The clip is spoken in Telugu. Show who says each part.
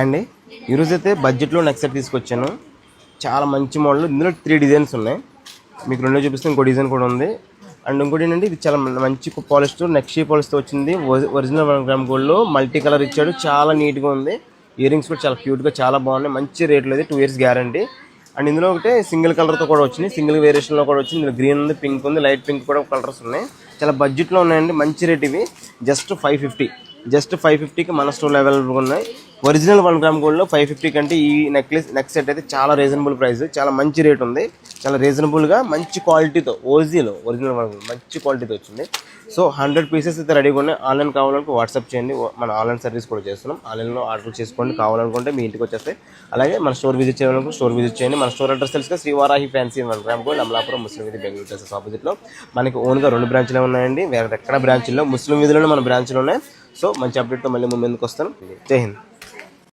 Speaker 1: అండి ఈరోజు అయితే బడ్జెట్లో నెక్ సెట్ తీసుకొచ్చాను. చాలా మంచి మోడల్. ఇందులో 3 డిజైన్స్ ఉన్నాయి. మీకు రెండో చూపిస్తే ఇంకో డిజైన్ కూడా ఉంది. అండ్ ఇంకోటి ఏంటంటే ఇది చాలా మంచి పాలిస్తో నెక్ పాలిస్తో వచ్చింది. ఒరిజినల్ 1 గ్రామ్ గోల్డ్లో మల్టీ కలర్ ఇచ్చాడు. చాలా నీట్గా ఉంది. ఇయర్ రింగ్స్ కూడా చాలా క్యూట్గా చాలా బాగున్నాయి. మంచి రేట్లో అయితే 2 years గ్యారంటీ. అండ్ ఇందులో ఒకటే సింగిల్ కలర్తో కూడా వచ్చింది. సింగిల్ వేరియేషన్లో కూడా వచ్చింది. ఇందులో గ్రీన్ ఉంది, పింక్ ఉంది, లైట్ పింక్ కూడా కలర్స్ ఉన్నాయి. చాలా బడ్జెట్లో ఉన్నాయండి. మంచి రేట్ ఇవి. జస్ట్ 550కి మన స్టోర్లో అవైలబుల్గా ఉన్నాయి. ఒరిజినల్ 1 గ్రామ్ గోల్డ్లో 550 కంటే ఈ నెక్ సెట్ అయితే చాలా రీజనబుల్ ప్రైస్. చాలా మంచి రేట్ ఉంది. చాలా రీజనబుల్గా మంచి క్వాలిటీతో ఓజీలో ఒరిజినల్ మంచి క్వాలిటీతో వచ్చింది. సో 100 pieces అయితే రెడీగా ఉన్నాయి. ఆన్లైన్ కావాలనుకో వాట్సాప్ చేయండి. మన ఆన్లైన్ సర్వీస్ కూడా చేస్తున్నాం. ఆన్లైన్లో ఆర్డర్ చేసుకోండి. కావాలనుకుంటే మీ ఇంటికి వచ్చేస్తాయి. అలాగే మన స్టోర్ విజిట్ చేయాలనుకుంటే స్టోర్ విజిట్ చేయండి. మన స్టోర్ అడ్రస్ తెలుసుగా Srivarahi fancy 1 gram gold, Amalapuram, ముస్లిం వీధి, బెంగళూరు టెక్సస్ ఆపోజిట్లో. మనకి ఓన్గా 2 బ్రాంచ్లే ఉన్నాయండి. వేరే ఎక్కడ బ్రాంచ్లో ముస్లిం వీధిలోనే మన బ్రాంచ్లు ఉన్నాయి. సో మంచి అప్డేట్తో మళ్ళీ ముందుకు వస్తాను. జై హింద్.